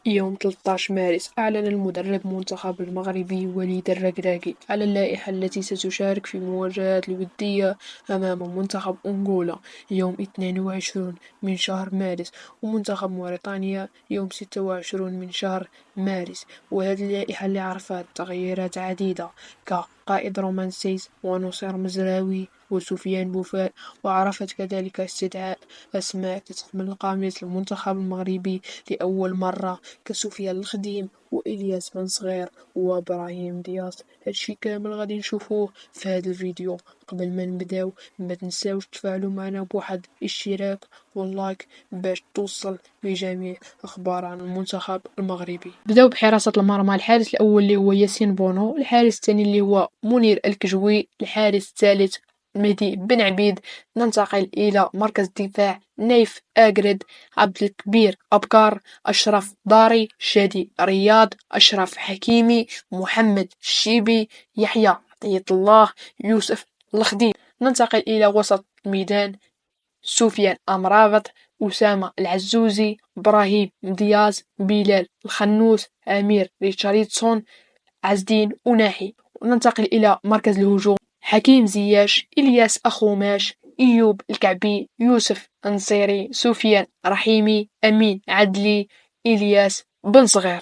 يوم 13 مارس أعلن المدرب منتخب المغربي وليد الركراكي على اللائحة التي ستشارك في المواجهات الودية أمام منتخب أنغولا يوم 22 من شهر مارس، ومنتخب موريتانيا يوم 26 من شهر مارس. وهذه اللائحة اللي عرفت تغييرات عديدة كقائد رومان سيس ونصير مزراوي وسفيان بوفال، وعرفت كذلك استدعاء أسماء تحمل القميص المنتخب المغربي لأول مرة كسفيان الخديم وإلياس بن صغير وإبراهيم دياس. هادشي كامل غادي نشوفوه في هذا الفيديو. قبل ما نبداو ما تنساوش تفاعلوا معنا بواحد اشتراك واللايك باش توصل لجميع اخبار عن المنتخب المغربي. بداو بحراسة المرمى: الحارس الاول اللي هو ياسين بونو، الحارس الثاني اللي هو منير الكجوي، الحارس الثالث مهدي بن عبيد. ننتقل الى مركز الدفاع: نايف اجرد، عبد الكبير ابكار، أشرف داري، شادي رياض، أشرف حكيمي، محمد الشيبي، يحيى عطية الله، يوسف الخديم. ننتقل إلى وسط الميدان: سفيان أمرابط، أسامة العزوزي، إبراهيم دياز، بلال الخنوس، أمير ريتشاردسون، عزدين أناحي. ننتقل إلى مركز الهجوم: حكيم زياش، إلياس أخوماش، أيوب الكعبي، يوسف النصيري، سفيان رحيمي، أمين عدلي، إلياس بن صغير.